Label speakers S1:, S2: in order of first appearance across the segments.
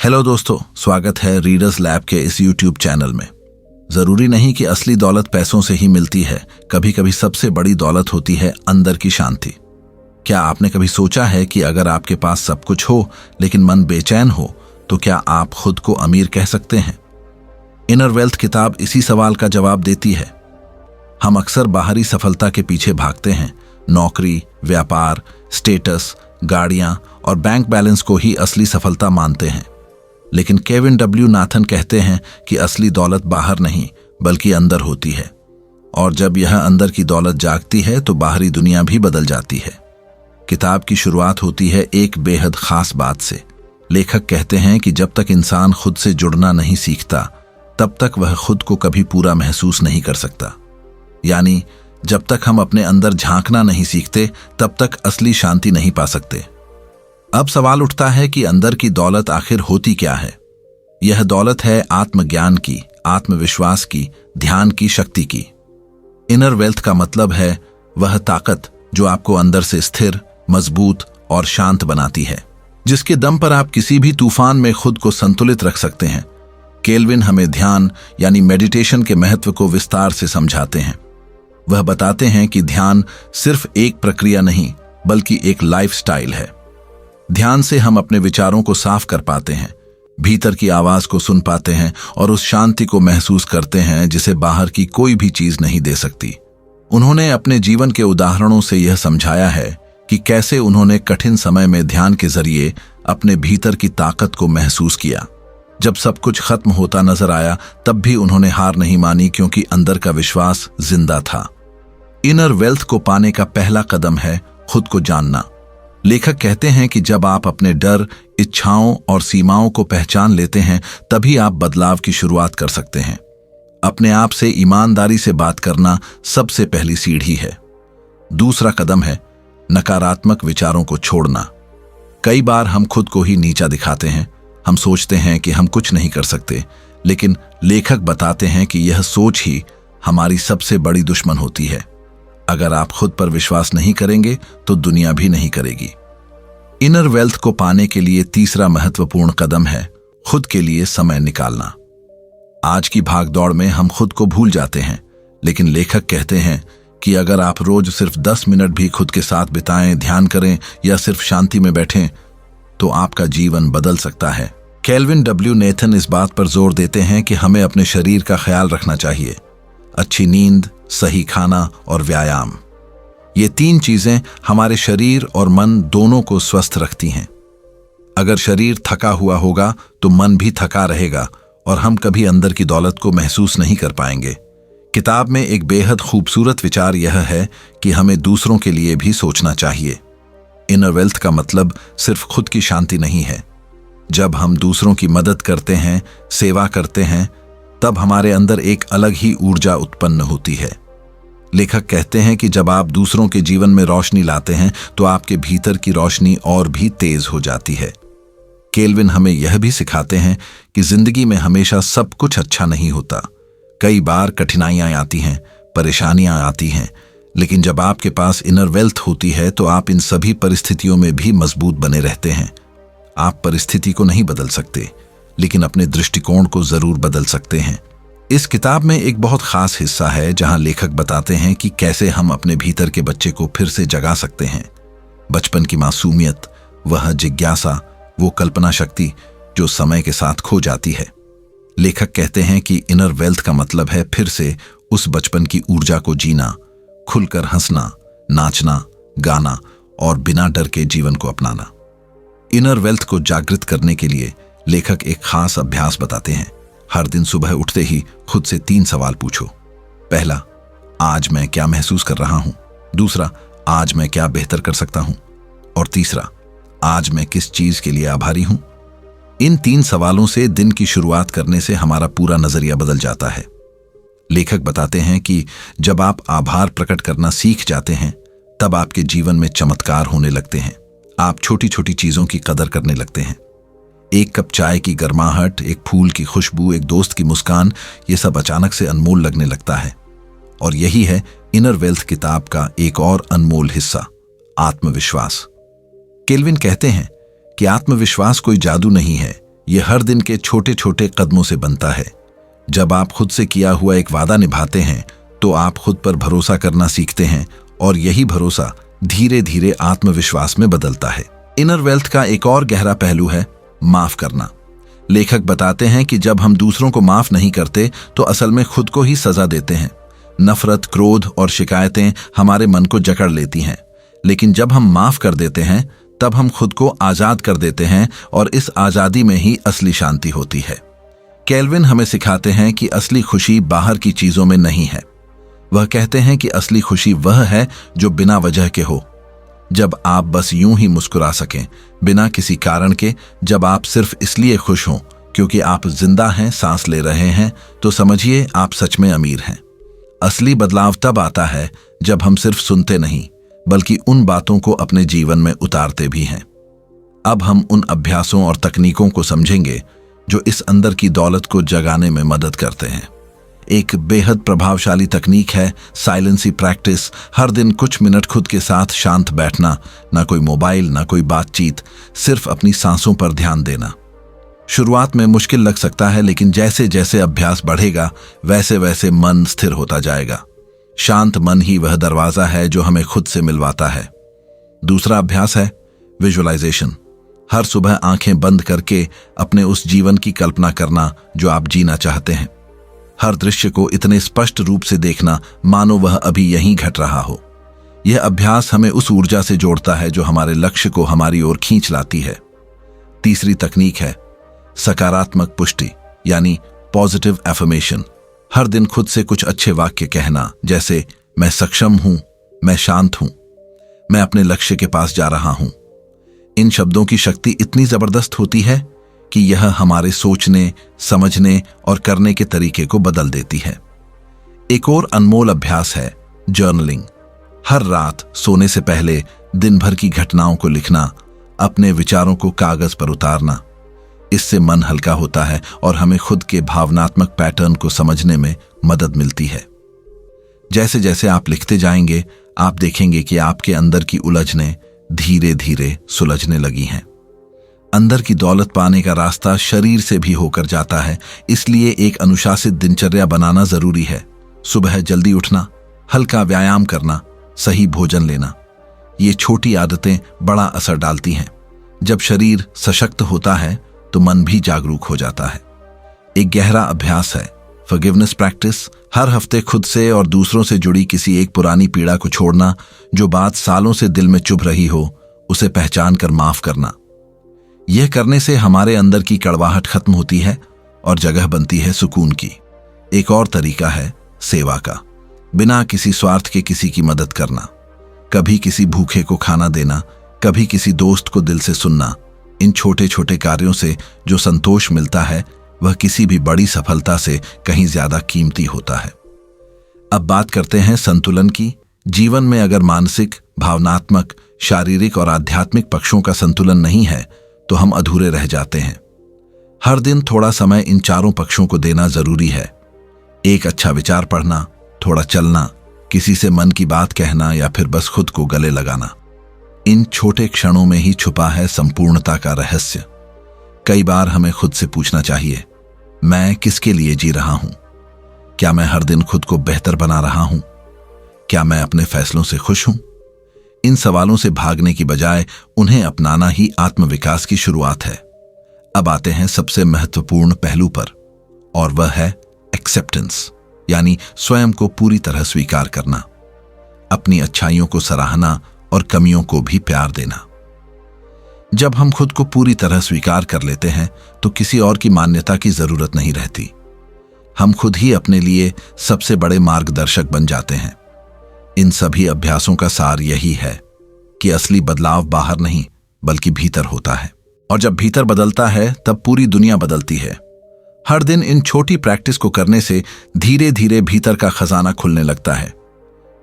S1: Hello दोस्तों, स्वागत है रीडर्स लैब के इस यूट्यूब चैनल में। जरूरी नहीं कि असली दौलत पैसों से ही मिलती है। कभी कभी सबसे बड़ी दौलत होती है अंदर की शांति। क्या आपने कभी सोचा है कि अगर आपके पास सब कुछ हो लेकिन मन बेचैन हो तो क्या आप खुद को अमीर कह सकते हैं? इनर वेल्थ किताब इसी सवाल का जवाब देती है। हम अक्सर बाहरी सफलता के पीछे भागते हैं, नौकरी, व्यापार, स्टेटस, गाड़ियां और बैंक बैलेंस को ही असली सफलता मानते हैं। लेकिन केविन डब्ल्यू नाथन कहते हैं कि असली दौलत बाहर नहीं बल्कि अंदर होती है, और जब यह अंदर की दौलत जागती है तो बाहरी दुनिया भी बदल जाती है। किताब की शुरुआत होती है एक बेहद खास बात से। लेखक कहते हैं कि जब तक इंसान खुद से जुड़ना नहीं सीखता तब तक वह खुद को कभी पूरा महसूस नहीं कर सकता। यानी जब तक हम अपने अंदर झांकना नहीं सीखते तब तक असली शांति नहीं पा सकते। अब सवाल उठता है कि अंदर की दौलत आखिर होती क्या है? यह दौलत है आत्मज्ञान की, आत्मविश्वास की, ध्यान की, शक्ति की। इनर वेल्थ का मतलब है वह ताकत जो आपको अंदर से स्थिर, मजबूत और शांत बनाती है, जिसके दम पर आप किसी भी तूफान में खुद को संतुलित रख सकते हैं। केल्विन हमें ध्यान यानी मेडिटेशन के महत्व को विस्तार से समझाते हैं। वह बताते हैं कि ध्यान सिर्फ एक प्रक्रिया नहीं बल्कि एक लाइफस्टाइल है। ध्यान से हम अपने विचारों को साफ कर पाते हैं, भीतर की आवाज को सुन पाते हैं और उस शांति को महसूस करते हैं जिसे बाहर की कोई भी चीज नहीं दे सकती। उन्होंने अपने जीवन के उदाहरणों से यह समझाया है कि कैसे उन्होंने कठिन समय में ध्यान के जरिए अपने भीतर की ताकत को महसूस किया। जब सब कुछ खत्म होता नजर आया तब भी उन्होंने हार नहीं मानी, क्योंकि अंदर का विश्वास जिंदा था। इनर वेल्थ को पाने का पहला कदम है खुद को जानना। लेखक कहते हैं कि जब आप अपने डर, इच्छाओं और सीमाओं को पहचान लेते हैं तभी आप बदलाव की शुरुआत कर सकते हैं। अपने आप से ईमानदारी से बात करना सबसे पहली सीढ़ी है। दूसरा कदम है नकारात्मक विचारों को छोड़ना। कई बार हम खुद को ही नीचा दिखाते हैं। हम सोचते हैं कि हम कुछ नहीं कर सकते, लेकिन लेखक बताते हैं कि यह सोच ही हमारी सबसे बड़ी दुश्मन होती है। अगर आप खुद पर विश्वास नहीं करेंगे तो दुनिया भी नहीं करेगी। इनर वेल्थ को पाने के लिए तीसरा महत्वपूर्ण कदम है खुद के लिए समय निकालना। आज की भागदौड़ में हम खुद को भूल जाते हैं, लेकिन लेखक कहते हैं कि अगर आप रोज सिर्फ 10 मिनट भी खुद के साथ बिताएं, ध्यान करें या सिर्फ शांति में बैठें तो आपका जीवन बदल सकता है। केल्विन डब्ल्यू नेथन इस बात पर जोर देते हैं कि हमें अपने शरीर का ख्याल रखना चाहिए। अच्छी नींद, सही खाना और व्यायाम, ये 3 चीजें हमारे शरीर और मन दोनों को स्वस्थ रखती हैं। अगर शरीर थका हुआ होगा तो मन भी थका रहेगा और हम कभी अंदर की दौलत को महसूस नहीं कर पाएंगे। किताब में एक बेहद खूबसूरत विचार यह है कि हमें दूसरों के लिए भी सोचना चाहिए। इनर वेल्थ का मतलब सिर्फ खुद की शांति नहीं है। जब हम दूसरों की मदद करते हैं, सेवा करते हैं, तब हमारे अंदर एक अलग ही ऊर्जा उत्पन्न होती है। लेखक कहते हैं कि जब आप दूसरों के जीवन में रोशनी लाते हैं तो आपके भीतर की रोशनी और भी तेज हो जाती है। केल्विन हमें यह भी सिखाते हैं कि जिंदगी में हमेशा सब कुछ अच्छा नहीं होता। कई बार कठिनाइयां आती हैं, परेशानियां आती हैं, लेकिन जब आपके पास इनर वेल्थ होती है तो आप इन सभी परिस्थितियों में भी मजबूत बने रहते हैं। आप परिस्थिति को नहीं बदल सकते, लेकिन अपने दृष्टिकोण को जरूर बदल सकते हैं। इस किताब में एक बहुत खास हिस्सा है जहां लेखक बताते हैं कि कैसे हम अपने भीतर के बच्चे को फिर से जगा सकते हैं। बचपन की मासूमियत, वह जिज्ञासा, वो कल्पना शक्ति जो समय के साथ खो जाती है। लेखक कहते हैं कि इनर वेल्थ का मतलब है फिर से उस बचपन की ऊर्जा को जीना, खुलकर हंसना, नाचना, गाना और बिना डर के जीवन को अपनाना। इनर वेल्थ को जागृत करने के लिए लेखक एक खास अभ्यास बताते हैं। हर दिन सुबह उठते ही खुद से 3 सवाल पूछो। पहला, आज मैं क्या महसूस कर रहा हूं? दूसरा, आज मैं क्या बेहतर कर सकता हूं? और तीसरा, आज मैं किस चीज के लिए आभारी हूं? इन 3 सवालों से दिन की शुरुआत करने से हमारा पूरा नजरिया बदल जाता है। लेखक बताते हैं कि जब आप आभार प्रकट करना सीख जाते हैं तब आपके जीवन में चमत्कार होने लगते हैं। आप छोटी छोटी चीजों की कदर करने लगते हैं। एक कप चाय की गर्माहट, एक फूल की खुशबू, एक दोस्त की मुस्कान, ये सब अचानक से अनमोल लगने लगता है। और यही है इनर वेल्थ किताब का एक और अनमोल हिस्सा, आत्मविश्वास। केल्विन कहते हैं कि आत्मविश्वास कोई जादू नहीं है, ये हर दिन के छोटे छोटे कदमों से बनता है। जब आप खुद से किया हुआ एक वादा निभाते हैं तो आप खुद पर भरोसा करना सीखते हैं और यही भरोसा धीरे धीरे आत्मविश्वास में बदलता है। इनर वेल्थ का एक और गहरा पहलू है माफ करना। लेखक बताते हैं कि जब हम दूसरों को माफ नहीं करते तो असल में खुद को ही सजा देते हैं। नफरत, क्रोध और शिकायतें हमारे मन को जकड़ लेती हैं, लेकिन जब हम माफ कर देते हैं तब हम खुद को आजाद कर देते हैं और इस आजादी में ही असली शांति होती है। केल्विन हमें सिखाते हैं कि असली खुशी बाहर की चीजों में नहीं है। वह कहते हैं कि असली खुशी वह है जो बिना वजह के हो, जब आप बस यूं ही मुस्कुरा सकें बिना किसी कारण के, जब आप सिर्फ इसलिए खुश हों क्योंकि आप जिंदा हैं, सांस ले रहे हैं, तो समझिए आप सच में अमीर हैं। असली बदलाव तब आता है जब हम सिर्फ सुनते नहीं बल्कि उन बातों को अपने जीवन में उतारते भी हैं। अब हम उन अभ्यासों और तकनीकों को समझेंगे जो इस अंदर की दौलत को जगाने में मदद करते हैं। एक बेहद प्रभावशाली तकनीक है साइलेंसी प्रैक्टिस। हर दिन कुछ मिनट खुद के साथ शांत बैठना, ना कोई मोबाइल, ना कोई बातचीत, सिर्फ अपनी सांसों पर ध्यान देना। शुरुआत में मुश्किल लग सकता है, लेकिन जैसे जैसे अभ्यास बढ़ेगा वैसे वैसे मन स्थिर होता जाएगा। शांत मन ही वह दरवाजा है जो हमें खुद से मिलवाता है। दूसरा अभ्यास है विजुअलाइजेशन। हर सुबह आंखें बंद करके अपने उस जीवन की कल्पना करना जो आप जीना चाहते हैं। हर दृश्य को इतने स्पष्ट रूप से देखना मानो वह अभी यहीं घट रहा हो। यह अभ्यास हमें उस ऊर्जा से जोड़ता है जो हमारे लक्ष्य को हमारी ओर खींच लाती है। तीसरी तकनीक है सकारात्मक पुष्टि यानी पॉजिटिव एफर्मेशन। हर दिन खुद से कुछ अच्छे वाक्य कहना, जैसे मैं सक्षम हूं, मैं शांत हूं, मैं अपने लक्ष्य के पास जा रहा हूं। इन शब्दों की शक्ति इतनी जबरदस्त होती है कि यह हमारे सोचने, समझने और करने के तरीके को बदल देती है। एक और अनमोल अभ्यास है जर्नलिंग। हर रात सोने से पहले दिन भर की घटनाओं को लिखना, अपने विचारों को कागज पर उतारना। इससे मन हल्का होता है और हमें खुद के भावनात्मक पैटर्न को समझने में मदद मिलती है। जैसे जैसे आप लिखते जाएंगे आप देखेंगे कि आपके अंदर की उलझनें धीरे धीरे सुलझने लगी हैं। अंदर की दौलत पाने का रास्ता शरीर से भी होकर जाता है, इसलिए एक अनुशासित दिनचर्या बनाना जरूरी है। सुबह जल्दी उठना, हल्का व्यायाम करना, सही भोजन लेना, ये छोटी आदतें बड़ा असर डालती हैं। जब शरीर सशक्त होता है तो मन भी जागरूक हो जाता है। एक गहरा अभ्यास है फॉरगिवनेस प्रैक्टिस। हर हफ्ते खुद से और दूसरों से जुड़ी किसी एक पुरानी पीड़ा को छोड़ना, जो बात सालों से दिल में चुभ रही हो उसे पहचान कर माफ करना। यह करने से हमारे अंदर की कड़वाहट खत्म होती है और जगह बनती है सुकून की। एक और तरीका है सेवा का। बिना किसी स्वार्थ के किसी की मदद करना, कभी किसी भूखे को खाना देना, कभी किसी दोस्त को दिल से सुनना। इन छोटे छोटे कार्यों से जो संतोष मिलता है वह किसी भी बड़ी सफलता से कहीं ज्यादा कीमती होता है। अब बात करते हैं संतुलन की। जीवन में अगर मानसिक, भावनात्मक, शारीरिक और आध्यात्मिक पक्षों का संतुलन नहीं है तो हम अधूरे रह जाते हैं। हर दिन थोड़ा समय इन चारों पक्षों को देना जरूरी है। एक अच्छा विचार पढ़ना, थोड़ा चलना, किसी से मन की बात कहना या फिर बस खुद को गले लगाना। इन छोटे क्षणों में ही छुपा है संपूर्णता का रहस्य। कई बार हमें खुद से पूछना चाहिए, मैं किसके लिए जी रहा हूं? क्या मैं हर दिन खुद को बेहतर बना रहा हूं? क्या मैं अपने फैसलों से खुश हूं? इन सवालों से भागने की बजाय उन्हें अपनाना ही आत्मविकास की शुरुआत है। अब आते हैं सबसे महत्वपूर्ण पहलू पर, और वह है एक्सेप्टेंस, यानी स्वयं को पूरी तरह स्वीकार करना, अपनी अच्छाइयों को सराहना और कमियों को भी प्यार देना। जब हम खुद को पूरी तरह स्वीकार कर लेते हैं तो किसी और की मान्यता की जरूरत नहीं रहती। हम खुद ही अपने लिए सबसे बड़े मार्गदर्शक बन जाते हैं। इन सभी अभ्यासों का सार यही है कि असली बदलाव बाहर नहीं बल्कि भीतर होता है, और जब भीतर बदलता है तब पूरी दुनिया बदलती है। हर दिन इन छोटी प्रैक्टिस को करने से धीरे धीरे भीतर का खजाना खुलने लगता है।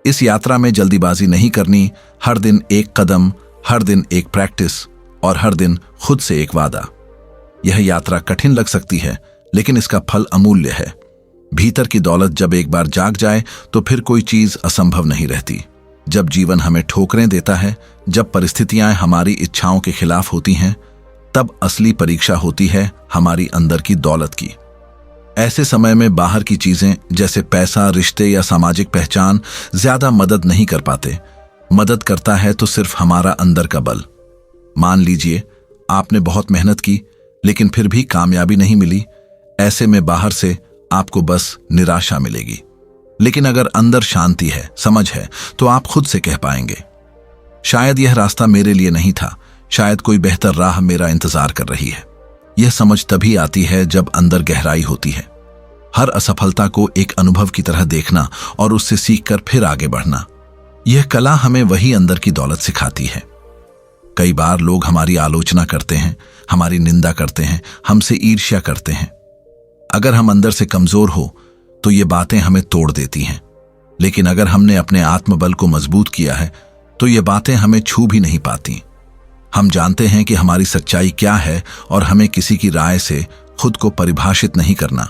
S1: इस यात्रा में जल्दीबाजी नहीं करनी। हर दिन एक कदम, हर दिन एक प्रैक्टिस और हर दिन खुद से एक वादा। यह यात्रा कठिन लग सकती है लेकिन इसका फल अमूल्य है। भीतर की दौलत जब एक बार जाग जाए तो फिर कोई चीज असंभव नहीं रहती। जब जीवन हमें ठोकरें देता है, जब परिस्थितियां हमारी इच्छाओं के खिलाफ होती हैं, तब असली परीक्षा होती है हमारी अंदर की दौलत की। ऐसे समय में बाहर की चीजें जैसे पैसा, रिश्ते या सामाजिक पहचान ज्यादा मदद नहीं कर पाते। मदद करता है तो सिर्फ हमारा अंदर का बल। मान लीजिए आपने बहुत मेहनत की लेकिन फिर भी कामयाबी नहीं मिली। ऐसे में बाहर से आपको बस निराशा मिलेगी, लेकिन अगर अंदर शांति है, समझ है, तो आप खुद से कह पाएंगे, शायद यह रास्ता मेरे लिए नहीं था, शायद कोई बेहतर राह मेरा इंतजार कर रही है। यह समझ तभी आती है जब अंदर गहराई होती है। हर असफलता को एक अनुभव की तरह देखना और उससे सीखकर फिर आगे बढ़ना, यह कला हमें वही अंदर की दौलत सिखाती है। कई बार लोग हमारी आलोचना करते हैं, हमारी निंदा करते हैं, हमसे ईर्ष्या करते हैं। अगर हम अंदर से कमजोर हो तो ये बातें हमें तोड़ देती हैं, लेकिन अगर हमने अपने आत्मबल को मजबूत किया है तो ये बातें हमें छू भी नहीं पाती। हम जानते हैं कि हमारी सच्चाई क्या है और हमें किसी की राय से खुद को परिभाषित नहीं करना।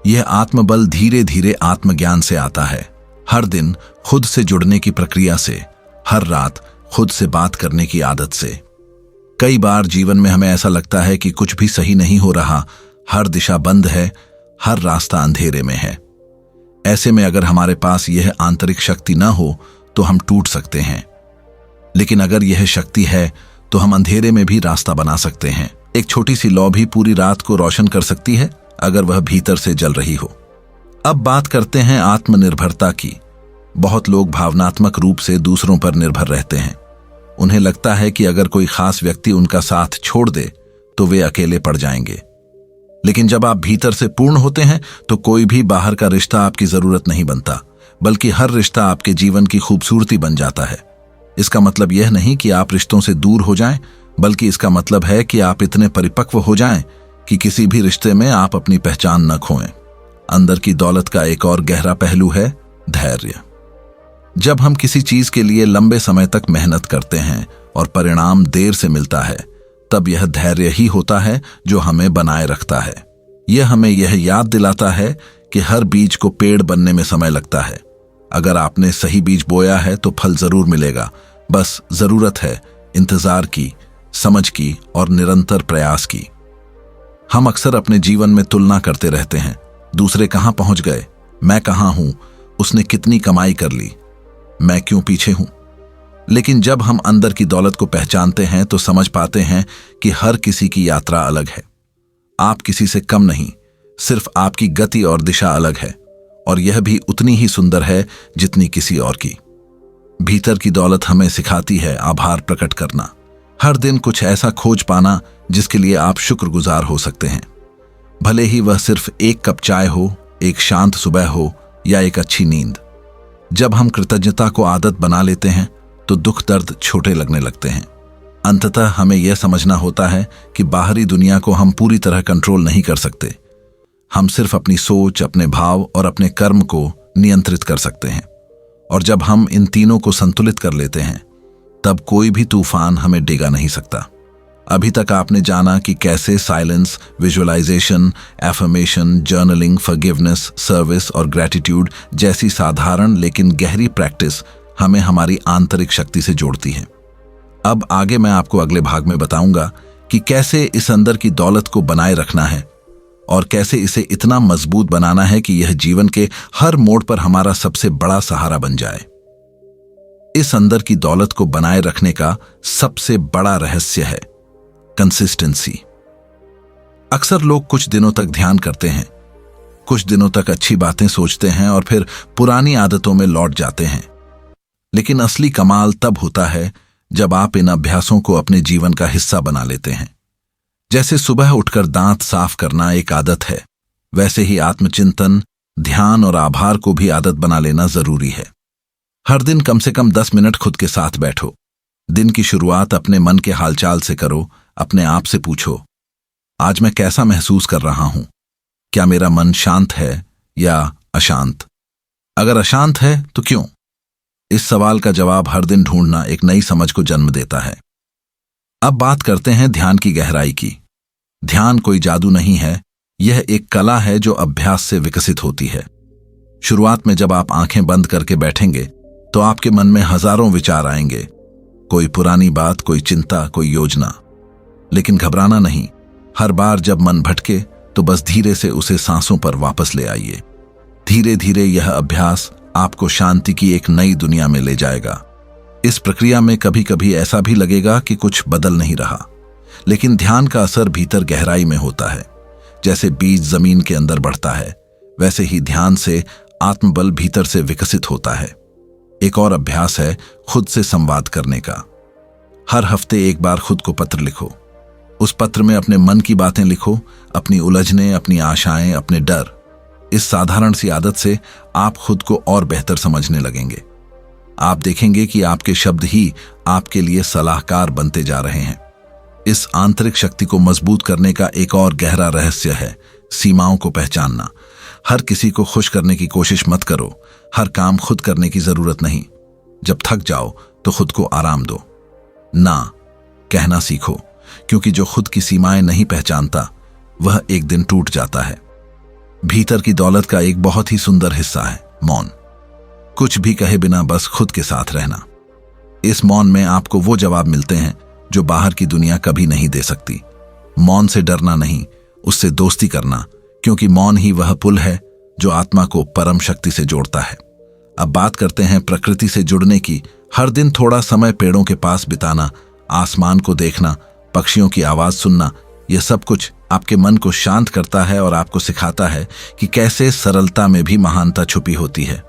S1: यह आत्मबल धीरे धीरे आत्मज्ञान से आता है, हर दिन खुद से जुड़ने की प्रक्रिया से, हर रात खुद से बात करने की आदत से। कई बार जीवन में हमें ऐसा लगता है कि कुछ भी सही नहीं हो रहा, हर दिशा बंद है, हर रास्ता अंधेरे में है। ऐसे में अगर हमारे पास यह आंतरिक शक्ति न हो तो हम टूट सकते हैं, लेकिन अगर यह शक्ति है तो हम अंधेरे में भी रास्ता बना सकते हैं। एक छोटी सी लौ भी पूरी रात को रोशन कर सकती है अगर वह भीतर से जल रही हो। अब बात करते हैं आत्मनिर्भरता की। बहुत लोग भावनात्मक रूप से दूसरों पर निर्भर रहते हैं। उन्हें लगता है कि अगर कोई खास व्यक्ति उनका साथ छोड़ दे तो वे अकेले पड़ जाएंगे। लेकिन जब आप भीतर से पूर्ण होते हैं तो कोई भी बाहर का रिश्ता आपकी जरूरत नहीं बनता, बल्कि हर रिश्ता आपके जीवन की खूबसूरती बन जाता है। इसका मतलब यह नहीं कि आप रिश्तों से दूर हो जाएं, बल्कि इसका मतलब है कि आप इतने परिपक्व हो जाएं कि किसी भी रिश्ते में आप अपनी पहचान न खोएं। अंदर की दौलत का एक और गहरा पहलू है धैर्य। जब हम किसी चीज के लिए लंबे समय तक मेहनत करते हैं और परिणाम देर से मिलता है, तब यह धैर्य ही होता है जो हमें बनाए रखता है। यह हमें यह याद दिलाता है कि हर बीज को पेड़ बनने में समय लगता है। अगर आपने सही बीज बोया है तो फल जरूर मिलेगा, बस जरूरत है इंतजार की, समझ की और निरंतर प्रयास की। हम अक्सर अपने जीवन में तुलना करते रहते हैं, दूसरे कहां पहुंच गए, मैं कहां हूं, उसने कितनी कमाई कर ली, मैं क्यों पीछे हूं। लेकिन जब हम अंदर की दौलत को पहचानते हैं तो समझ पाते हैं कि हर किसी की यात्रा अलग है। आप किसी से कम नहीं, सिर्फ आपकी गति और दिशा अलग है, और यह भी उतनी ही सुंदर है जितनी किसी और की। भीतर की दौलत हमें सिखाती है आभार प्रकट करना, हर दिन कुछ ऐसा खोज पाना जिसके लिए आप शुक्रगुजार हो सकते हैं, भले ही वह सिर्फ एक कप चाय हो, एक शांत सुबह हो या एक अच्छी नींद। जब हम कृतज्ञता को आदत बना लेते हैं तो दुख दर्द छोटे लगने लगते हैं। अंततः हमें यह समझना होता है कि बाहरी दुनिया को हम पूरी तरह कंट्रोल नहीं कर सकते। हम सिर्फ अपनी सोच, अपने भाव और अपने कर्म को नियंत्रित कर सकते हैं। और जब हम इन तीनों को संतुलित कर लेते हैं तब कोई भी तूफान हमें डिगा नहीं सकता। अभी तक आपने जाना कि कैसे silence, visualisation, affirmation, journaling, forgiveness, service और ग्रैटिट्यूड जैसी साधारण लेकिन गहरी प्रैक्टिस हमें हमारी आंतरिक शक्ति से जोड़ती है। अब आगे मैं आपको अगले भाग में बताऊंगा कि कैसे इस अंदर की दौलत को बनाए रखना है और कैसे इसे इतना मजबूत बनाना है कि यह जीवन के हर मोड़ पर हमारा सबसे बड़ा सहारा बन जाए। इस अंदर की दौलत को बनाए रखने का सबसे बड़ा रहस्य है कंसिस्टेंसी। अक्सर लोग कुछ दिनों तक ध्यान करते हैं, कुछ दिनों तक अच्छी बातें सोचते हैं और फिर पुरानी आदतों में लौट जाते हैं। लेकिन असली कमाल तब होता है जब आप इन अभ्यासों को अपने जीवन का हिस्सा बना लेते हैं। जैसे सुबह उठकर दांत साफ करना एक आदत है, वैसे ही आत्मचिंतन, ध्यान और आभार को भी आदत बना लेना जरूरी है। हर दिन कम से कम 10 मिनट खुद के साथ बैठो। दिन की शुरुआत अपने मन के हालचाल से करो। अपने आप से पूछो, आज मैं कैसा महसूस कर रहा हूं? क्या मेरा मन शांत है या अशांत? अगर अशांत है तो क्यों? इस सवाल का जवाब हर दिन ढूंढना एक नई समझ को जन्म देता है। अब बात करते हैं ध्यान की गहराई की। ध्यान कोई जादू नहीं है, यह एक कला है जो अभ्यास से विकसित होती है। शुरुआत में जब आप आंखें बंद करके बैठेंगे तो आपके मन में हजारों विचार आएंगे, कोई पुरानी बात, कोई चिंता, कोई योजना। लेकिन घबराना नहीं। हर बार जब मन भटके तो बस धीरे से उसे सांसों पर वापस ले आइए। धीरे धीरे यह अभ्यास आपको शांति की एक नई दुनिया में ले जाएगा। इस प्रक्रिया में कभी कभी ऐसा भी लगेगा कि कुछ बदल नहीं रहा, लेकिन ध्यान का असर भीतर गहराई में होता है। जैसे बीज जमीन के अंदर बढ़ता है, वैसे ही ध्यान से आत्मबल भीतर से विकसित होता है। एक और अभ्यास है खुद से संवाद करने का। हर हफ्ते एक बार खुद को पत्र लिखो। उस पत्र में अपने मन की बातें लिखो, अपनी उलझने, अपनी आशाएं, अपने डर। इस साधारण सी आदत से आप खुद को और बेहतर समझने लगेंगे। आप देखेंगे कि आपके शब्द ही आपके लिए सलाहकार बनते जा रहे हैं। इस आंतरिक शक्ति को मजबूत करने का एक और गहरा रहस्य है सीमाओं को पहचानना। हर किसी को खुश करने की कोशिश मत करो। हर काम खुद करने की जरूरत नहीं। जब थक जाओ तो खुद को आराम दो। ना कहना सीखो, क्योंकि जो खुद की सीमाएं नहीं पहचानता वह एक दिन टूट जाता है। भीतर की दौलत का एक बहुत ही सुंदर हिस्सा है मौन। कुछ भी कहे बिना बस खुद के साथ रहना। इस मौन में आपको वो जवाब मिलते हैं जो बाहर की दुनिया कभी नहीं दे सकती। मौन से डरना नहीं, उससे दोस्ती करना, क्योंकि मौन ही वह पुल है जो आत्मा को परम शक्ति से जोड़ता है। अब बात करते हैं प्रकृति से जुड़ने की। हर दिन थोड़ा समय पेड़ों के पास बिताना, आसमान को देखना, पक्षियों की आवाज सुनना, यह सब कुछ आपके मन को शांत करता है और आपको सिखाता है कि कैसे सरलता में भी महानता छुपी होती है।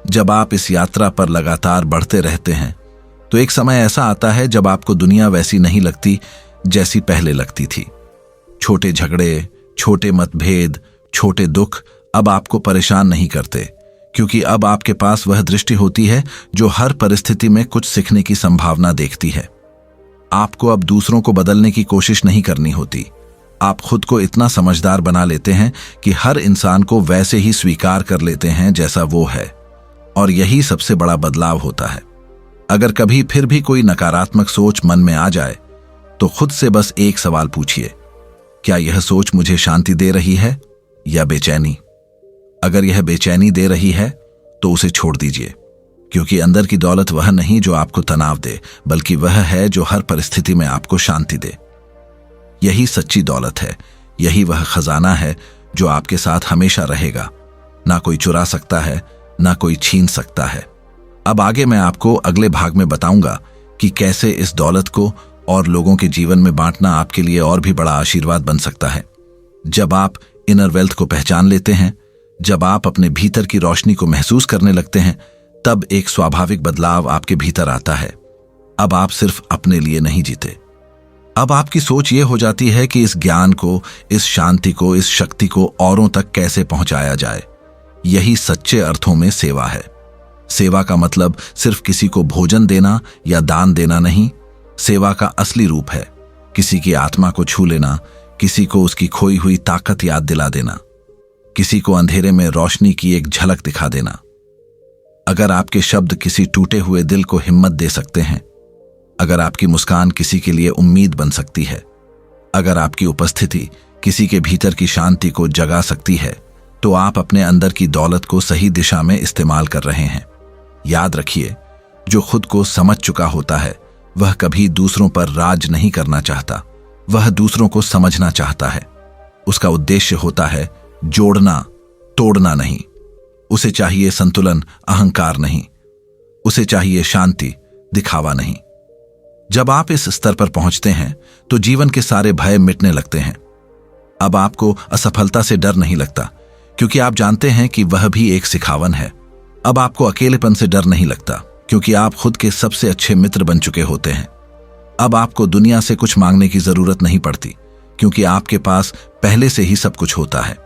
S1: जब आप इस यात्रा पर लगातार बढ़ते रहते हैं तो एक समय ऐसा आता है जब आपको दुनिया वैसी नहीं लगती जैसी पहले लगती थी। छोटे झगड़े, छोटे मतभेद, छोटे दुख अब आपको परेशान नहीं करते, क्योंकि अब आपके पास वह दृष्टि होती है जो हर परिस्थिति में कुछ सीखने की संभावना देखती है। आपको अब दूसरों को बदलने की कोशिश नहीं करनी होती। आप खुद को इतना समझदार बना लेते हैं कि हर इंसान को वैसे ही स्वीकार कर लेते हैं जैसा वो है, और यही सबसे बड़ा बदलाव होता है। अगर कभी फिर भी कोई नकारात्मक सोच मन में आ जाए तो खुद से बस एक सवाल पूछिए, क्या यह सोच मुझे शांति दे रही है या बेचैनी? अगर यह बेचैनी दे रही है तो उसे छोड़ दीजिए, क्योंकि अंदर की दौलत वह नहीं जो आपको तनाव दे, बल्कि वह है जो हर परिस्थिति में आपको शांति दे। यही सच्ची दौलत है, यही वह खजाना है जो आपके साथ हमेशा रहेगा। ना कोई चुरा सकता है, ना कोई छीन सकता है। अब आगे मैं आपको अगले भाग में बताऊंगा कि कैसे इस दौलत को और लोगों के जीवन में बांटना आपके लिए और भी बड़ा आशीर्वाद बन सकता है। जब आप इनर वेल्थ को पहचान लेते हैं, जब आप अपने भीतर की रोशनी को महसूस करने लगते हैं, तब एक स्वाभाविक बदलाव आपके भीतर आता है। अब आप सिर्फ अपने लिए नहीं जीते। अब आपकी सोच ये हो जाती है कि इस ज्ञान को, इस शांति को, इस शक्ति को औरों तक कैसे पहुंचाया जाए। यही सच्चे अर्थों में सेवा है। सेवा का मतलब सिर्फ किसी को भोजन देना या दान देना नहीं। सेवा का असली रूप है किसी की आत्मा को छू लेना, किसी को उसकी खोई हुई ताकत याद दिला देना, किसी को अंधेरे में रोशनी की एक झलक दिखा देना। अगर आपके शब्द किसी टूटे हुए दिल को हिम्मत दे सकते हैं, अगर आपकी मुस्कान किसी के लिए उम्मीद बन सकती है, अगर आपकी उपस्थिति किसी के भीतर की शांति को जगा सकती है, तो आप अपने अंदर की दौलत को सही दिशा में इस्तेमाल कर रहे हैं। याद रखिए, जो खुद को समझ चुका होता है वह कभी दूसरों पर राज नहीं करना चाहता, वह दूसरों को समझना चाहता है। उसका उद्देश्य होता है जोड़ना, तोड़ना नहीं। उसे चाहिए संतुलन, अहंकार नहीं। उसे चाहिए शांति, दिखावा नहीं। जब आप इस स्तर पर पहुंचते हैं तो जीवन के सारे भय मिटने लगते हैं। अब आपको असफलता से डर नहीं लगता, क्योंकि आप जानते हैं कि वह भी एक सिखावन है। अब आपको अकेलेपन से डर नहीं लगता, क्योंकि आप खुद के सबसे अच्छे मित्र बन चुके होते हैं। अब आपको दुनिया से कुछ मांगने की जरूरत नहीं पड़ती, क्योंकि आपके पास पहले से ही सब कुछ होता है।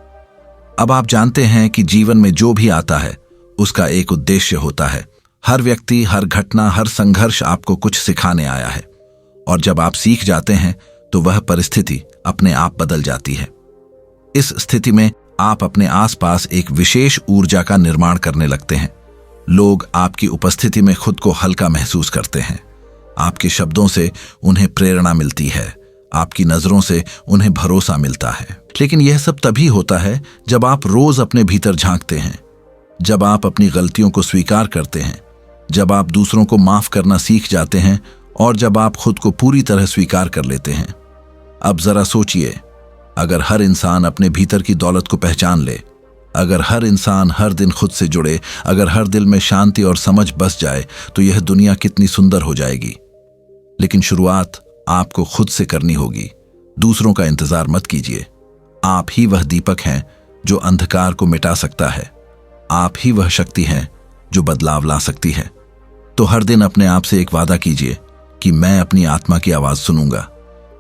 S1: अब आप जानते हैं कि जीवन में जो भी आता है उसका एक उद्देश्य होता है। हर व्यक्ति, हर घटना, हर संघर्ष आपको कुछ सिखाने आया है, और जब आप सीख जाते हैं तो वह परिस्थिति अपने आप बदल जाती है। इस स्थिति में आप अपने आसपास एक विशेष ऊर्जा का निर्माण करने लगते हैं। लोग आपकी उपस्थिति में खुद को हल्का महसूस करते हैं। आपके शब्दों से उन्हें प्रेरणा मिलती है, आपकी नजरों से उन्हें भरोसा मिलता है। लेकिन यह सब तभी होता है जब आप रोज अपने भीतर झांकते हैं, जब आप अपनी गलतियों को स्वीकार करते हैं, जब आप दूसरों को माफ करना सीख जाते हैं, और जब आप खुद को पूरी तरह स्वीकार कर लेते हैं। अब जरा सोचिए, अगर हर इंसान अपने भीतर की दौलत को पहचान ले, अगर हर इंसान हर दिन खुद से जुड़े, अगर हर दिल में शांति और समझ बस जाए, तो यह दुनिया कितनी सुंदर हो जाएगी। लेकिन शुरुआत आपको खुद से करनी होगी। दूसरों का इंतजार मत कीजिए। आप ही वह दीपक हैं जो अंधकार को मिटा सकता है। आप ही वह शक्ति हैं जो बदलाव ला सकती है। तो हर दिन अपने आप से एक वादा कीजिए कि मैं अपनी आत्मा की आवाज सुनूंगा,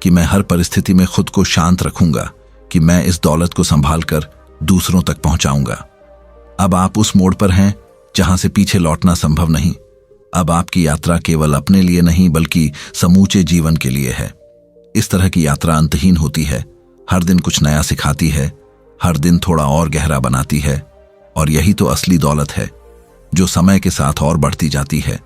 S1: कि मैं हर परिस्थिति में खुद को शांत रखूंगा, कि मैं इस दौलत को संभाल कर दूसरों तक पहुंचाऊंगा। अब आप उस मोड़ पर हैं जहां से पीछे लौटना संभव नहीं। अब आपकी यात्रा केवल अपने लिए नहीं बल्कि समूचे जीवन के लिए है। इस तरह की यात्रा अंतहीन होती है, हर दिन कुछ नया सिखाती है, हर दिन थोड़ा और गहरा बनाती है। और यही तो असली दौलत है, जो समय के साथ और बढ़ती जाती है,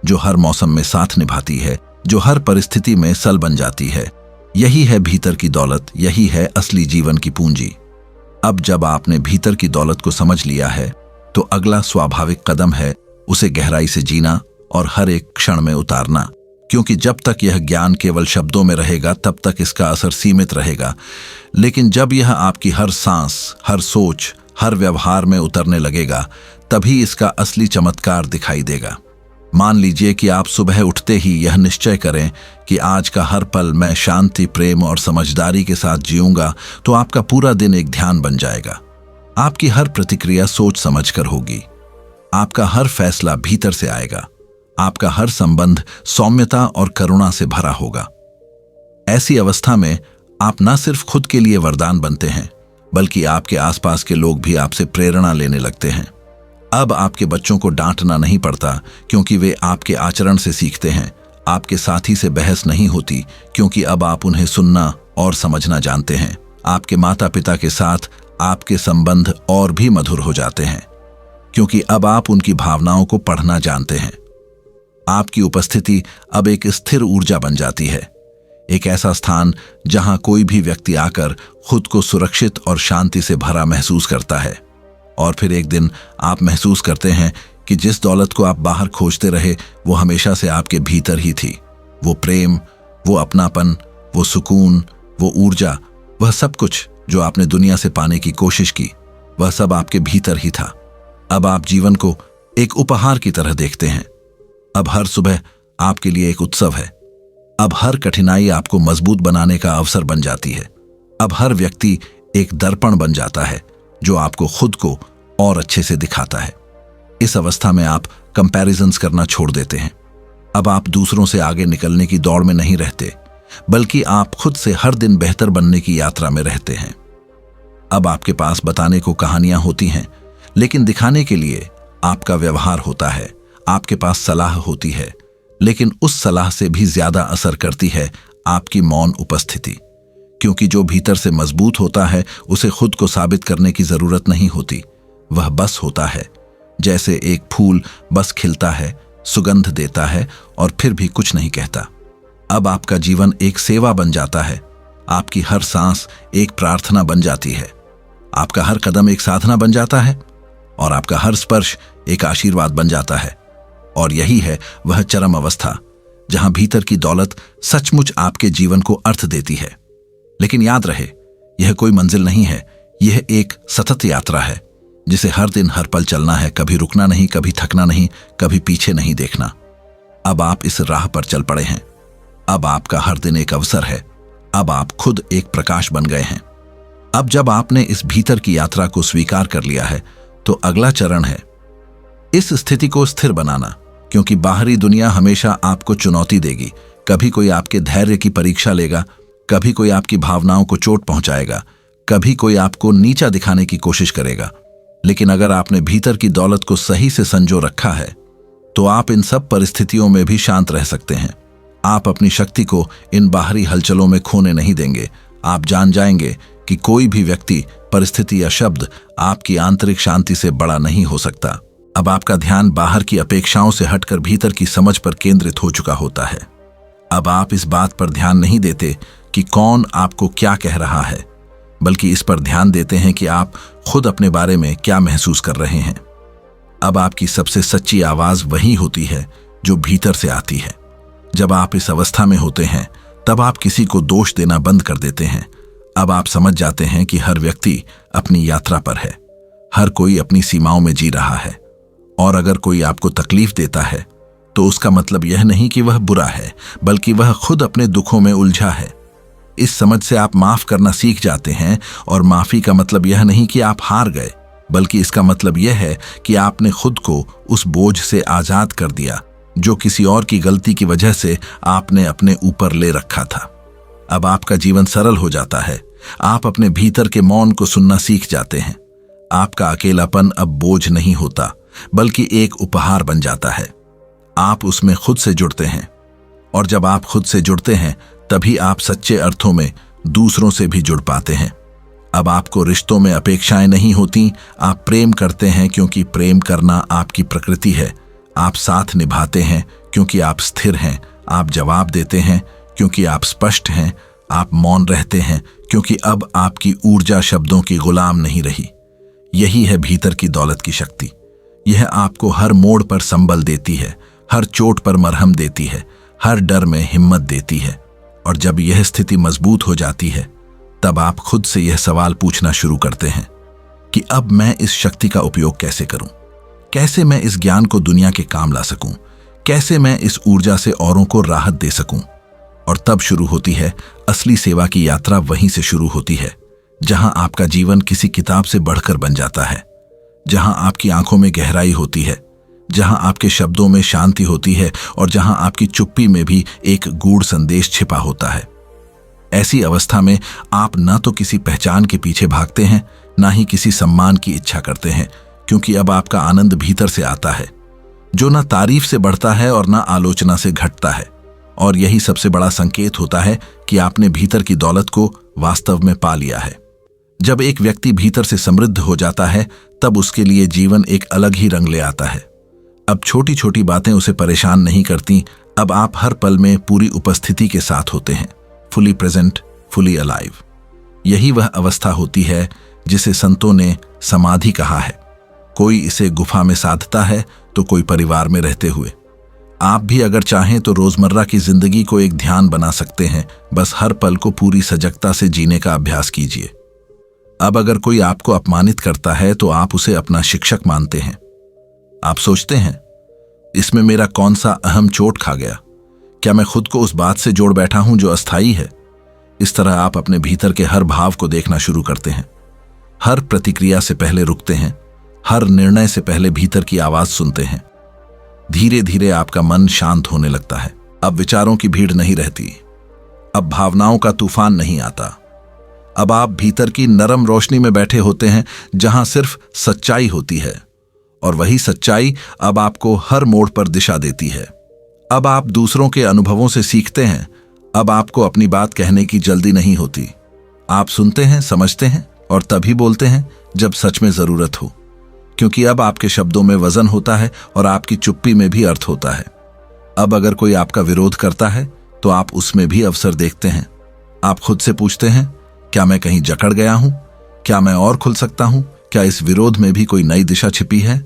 S1: जो हर मौसम में साथ निभाती है, जो हर परिस्थिति में सल बन जाती है। यही है भीतर की दौलत, यही है असली जीवन की पूंजी। अब जब आपने भीतर की दौलत को समझ लिया है, तो अगला स्वाभाविक कदम है उसे गहराई से जीना और हर एक क्षण में उतारना। क्योंकि जब तक यह ज्ञान केवल शब्दों में रहेगा, तब तक इसका असर सीमित रहेगा। लेकिन जब यह आपकी हर सांस, हर सोच, हर व्यवहार में उतरने लगेगा, तभी इसका असली चमत्कार दिखाई देगा। मान लीजिए कि आप सुबह उठते ही यह निश्चय करें कि आज का हर पल मैं शांति, प्रेम और समझदारी के साथ जीऊंगा, तो आपका पूरा दिन एक ध्यान बन जाएगा। आपकी हर प्रतिक्रिया सोच समझकर होगी। आपका हर फैसला भीतर से आएगा। आपका हर संबंध सौम्यता और करुणा से भरा होगा। ऐसी अवस्था में आप न सिर्फ खुद के लिए वरदान बनते हैं, बल्कि आपके आसपास के लोग भी आपसे प्रेरणा लेने लगते हैं। अब आपके बच्चों को डांटना नहीं पड़ता, क्योंकि वे आपके आचरण से सीखते हैं। आपके साथी से बहस नहीं होती, क्योंकि अब आप उन्हें सुनना और समझना जानते हैं। आपके माता पिता के साथ आपके संबंध और भी मधुर हो जाते हैं, क्योंकि अब आप उनकी भावनाओं को पढ़ना जानते हैं। आपकी उपस्थिति अब एक स्थिर ऊर्जा बन जाती है, एक ऐसा स्थान जहां कोई भी व्यक्ति आकर खुद को सुरक्षित और शांति से भरा महसूस करता है। और फिर एक दिन आप महसूस करते हैं कि जिस दौलत को आप बाहर खोजते रहे, वो हमेशा से आपके भीतर ही थी। वो प्रेम, वो अपनापन, वो सुकून, वो ऊर्जा, वह सब कुछ जो आपने दुनिया से पाने की कोशिश की, वह सब आपके भीतर ही था। अब आप जीवन को एक उपहार की तरह देखते हैं। अब हर सुबह आपके लिए एक उत्सव है। अब हर कठिनाई आपको मजबूत बनाने का अवसर बन जाती है। अब हर व्यक्ति एक दर्पण बन जाता है जो आपको खुद को और अच्छे से दिखाता है। इस अवस्था में आप कंपैरिजन्स करना छोड़ देते हैं। अब आप दूसरों से आगे निकलने की दौड़ में नहीं रहते, बल्कि आप खुद से हर दिन बेहतर बनने की यात्रा में रहते हैं। अब आपके पास बताने को कहानियां होती हैं, लेकिन दिखाने के लिए आपका व्यवहार होता है। आपके पास सलाह होती है, लेकिन उस सलाह से भी ज्यादा असर करती है आपकी मौन उपस्थिति। क्योंकि जो भीतर से मजबूत होता है, उसे खुद को साबित करने की जरूरत नहीं होती। वह बस होता है, जैसे एक फूल बस खिलता है, सुगंध देता है और फिर भी कुछ नहीं कहता। अब आपका जीवन एक सेवा बन जाता है। आपकी हर सांस एक प्रार्थना बन जाती है। आपका हर कदम एक साधना बन जाता है और आपका हर स्पर्श एक आशीर्वाद बन जाता है। और यही है वह चरम अवस्था जहां भीतर की दौलत सचमुच आपके जीवन को अर्थ देती है। लेकिन याद रहे, यह कोई मंजिल नहीं है, यह एक सतत यात्रा है जिसे हर दिन हर पल चलना है। कभी रुकना नहीं, कभी थकना नहीं, कभी पीछे नहीं देखना। अब आप इस राह पर चल पड़े हैं। अब आपका हर दिन एक अवसर है। अब आप खुद एक प्रकाश बन गए हैं। अब जब आपने इस भीतर की यात्रा को स्वीकार कर लिया है, तो अगला चरण है इस स्थिति को स्थिर बनाना। क्योंकि बाहरी दुनिया हमेशा आपको चुनौती देगी। कभी कोई आपके धैर्य की परीक्षा लेगा, कभी कोई आपकी भावनाओं को चोट पहुंचाएगा, कभी कोई आपको नीचा दिखाने की कोशिश करेगा। लेकिन अगर आपने भीतर की दौलत को सही से संजो रखा है, तो आप इन सब परिस्थितियों में भी शांत रह सकते हैं। आप अपनी शक्ति को इन बाहरी हलचलों में खोने नहीं देंगे। आप जान जाएंगे कि कोई भी व्यक्ति, परिस्थिति या शब्द आपकी आंतरिक शांति से बड़ा नहीं हो सकता। अब आपका ध्यान बाहर की अपेक्षाओं से हटकर भीतर की समझ पर केंद्रित हो चुका होता है। अब आप इस बात पर ध्यान नहीं देते कि कौन आपको क्या कह रहा है, बल्कि इस पर ध्यान देते हैं कि आप खुद अपने बारे में क्या महसूस कर रहे हैं। अब आपकी सबसे सच्ची आवाज वही होती है जो भीतर से आती है। जब आप इस अवस्था में होते हैं, तब आप किसी को दोष देना बंद कर देते हैं। अब आप समझ जाते हैं कि हर व्यक्ति अपनी यात्रा पर है, हर कोई अपनी सीमाओं में जी रहा है, और अगर कोई आपको तकलीफ देता है तो उसका मतलब यह नहीं कि वह बुरा है, बल्कि वह खुद अपने दुखों में उलझा है। इस समझ से आप माफ करना सीख जाते हैं, और माफी का मतलब यह नहीं कि आप हार गए, बल्कि इसका मतलब यह है कि आपने खुद को उस बोझ से आजाद कर दिया जो किसी और की गलती की वजह से आपने अपने ऊपर ले रखा था। अब आपका जीवन सरल हो जाता है। आप अपने भीतर के मौन को सुनना सीख जाते हैं। आपका अकेलापन अब बोझ नहीं होता, बल्कि एक उपहार बन जाता है। आप उसमें खुद से जुड़ते हैं, और जब आप खुद से जुड़ते हैं तभी आप सच्चे अर्थों में दूसरों से भी जुड़ पाते हैं। अब आपको रिश्तों में अपेक्षाएं नहीं होती। आप प्रेम करते हैं क्योंकि प्रेम करना आपकी प्रकृति है। आप साथ निभाते हैं क्योंकि आप स्थिर हैं। आप जवाब देते हैं क्योंकि आप स्पष्ट हैं। आप मौन रहते हैं क्योंकि अब आपकी ऊर्जा शब्दों की गुलाम नहीं रही। यही है भीतर की दौलत की शक्ति। यह आपको हर मोड़ पर संबल देती है, हर चोट पर मरहम देती है, हर डर में हिम्मत देती है। और जब यह स्थिति मजबूत हो जाती है, तब आप खुद से यह सवाल पूछना शुरू करते हैं कि अब मैं इस शक्ति का उपयोग कैसे करूं? कैसे मैं इस ज्ञान को दुनिया के काम ला सकूं? कैसे मैं इस ऊर्जा से औरों को राहत दे सकूं? और तब शुरू होती है असली सेवा की यात्रा। वहीं से शुरू होती है जहां आपका जीवन किसी किताब से बढ़कर बन जाता है, जहां आपकी आंखों में गहराई होती है, जहां आपके शब्दों में शांति होती है, और जहां आपकी चुप्पी में भी एक गूढ़ संदेश छिपा होता है। ऐसी अवस्था में आप न तो किसी पहचान के पीछे भागते हैं, ना ही किसी सम्मान की इच्छा करते हैं, क्योंकि अब आपका आनंद भीतर से आता है, जो न तारीफ से बढ़ता है और न आलोचना से घटता है। और यही सबसे बड़ा संकेत होता है कि आपने भीतर की दौलत को वास्तव में पा लिया है। जब एक व्यक्ति भीतर से समृद्ध हो जाता है, तब उसके लिए जीवन एक अलग ही रंग ले आता है। अब छोटी छोटी बातें उसे परेशान नहीं करती। अब आप हर पल में पूरी उपस्थिति के साथ होते हैं, फुली प्रेजेंट, फुली अलाइव। यही वह अवस्था होती है जिसे संतों ने समाधि कहा है। कोई इसे गुफा में साधता है तो कोई परिवार में रहते हुए। आप भी अगर चाहें तो रोजमर्रा की जिंदगी को एक ध्यान बना सकते हैं। बस हर पल को पूरी सजगता से जीने का अभ्यास कीजिए। अब अगर कोई आपको अपमानित करता है तो आप उसे अपना शिक्षक मानते हैं। आप सोचते हैं, इसमें मेरा कौन सा अहम चोट खा गया? क्या मैं खुद को उस बात से जोड़ बैठा हूं जो अस्थायी है? इस तरह आप अपने भीतर के हर भाव को देखना शुरू करते हैं। हर प्रतिक्रिया से पहले रुकते हैं, हर निर्णय से पहले भीतर की आवाज सुनते हैं। धीरे धीरे आपका मन शांत होने लगता है। अब विचारों की भीड़ नहीं रहती, अब भावनाओं का तूफान नहीं आता। अब आप भीतर की नरम रोशनी में बैठे होते हैं, जहां सिर्फ सच्चाई होती है, और वही सच्चाई अब आपको हर मोड़ पर दिशा देती है। अब आप दूसरों के अनुभवों से सीखते हैं। अब आपको अपनी बात कहने की जल्दी नहीं होती। आप सुनते हैं, समझते हैं, और तभी बोलते हैं जब सच में जरूरत हो, क्योंकि अब आपके शब्दों में वजन होता है और आपकी चुप्पी में भी अर्थ होता है। अब अगर कोई आपका विरोध करता है तो आप उसमें भी अवसर देखते हैं। आप खुद से पूछते हैं, क्या मैं कहीं जकड़ गया हूं? क्या मैं और खुल सकता हूं? क्या इस विरोध में भी कोई नई दिशा छिपी है?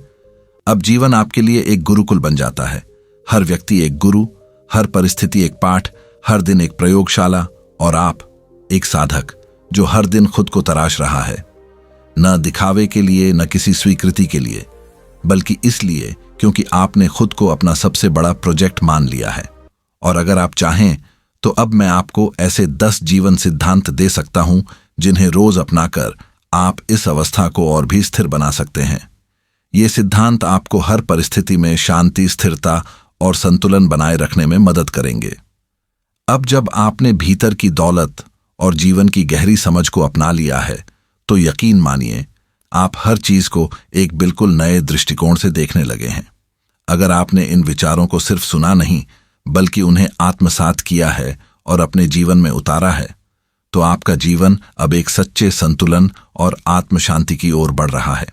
S1: अब जीवन आपके लिए एक गुरुकुल बन जाता है। हर व्यक्ति एक गुरु, हर परिस्थिति एक पाठ, हर दिन एक प्रयोगशाला, और आप एक साधक जो हर दिन खुद को तराश रहा है। न दिखावे के लिए, न किसी स्वीकृति के लिए, बल्कि इसलिए क्योंकि आपने खुद को अपना सबसे बड़ा प्रोजेक्ट मान लिया है। और अगर आप चाहें तो अब मैं आपको ऐसे 10 जीवन सिद्धांत दे सकता हूं जिन्हें रोज अपनाकर आप इस अवस्था को और भी स्थिर बना सकते हैं। ये सिद्धांत आपको हर परिस्थिति में शांति, स्थिरता और संतुलन बनाए रखने में मदद करेंगे। अब जब आपने भीतर की दौलत और जीवन की गहरी समझ को अपना लिया है, तो यकीन मानिए आप हर चीज को एक बिल्कुल नए दृष्टिकोण से देखने लगे हैं। अगर आपने इन विचारों को सिर्फ सुना नहीं, बल्कि उन्हें आत्मसात किया है और अपने जीवन में उतारा है, तो आपका जीवन अब एक सच्चे संतुलन और आत्म शांति की ओर बढ़ रहा है।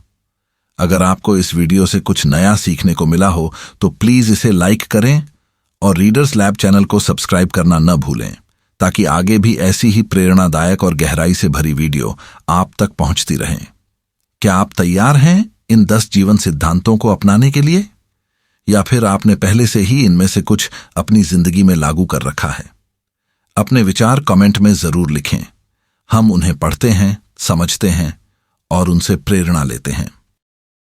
S1: अगर आपको इस वीडियो से कुछ नया सीखने को मिला हो तो प्लीज इसे लाइक करें और रीडर्स लैब चैनल को सब्सक्राइब करना न भूलें, ताकि आगे भी ऐसी ही प्रेरणादायक और गहराई से भरी वीडियो आप तक पहुंचती रहें। क्या आप तैयार हैं इन 10 जीवन सिद्धांतों को अपनाने के लिए, या फिर आपने पहले से ही इनमें से कुछ अपनी जिंदगी में लागू कर रखा है? अपने विचार कमेंट में जरूर लिखें। हम उन्हें पढ़ते हैं, समझते हैं और उनसे प्रेरणा लेते हैं।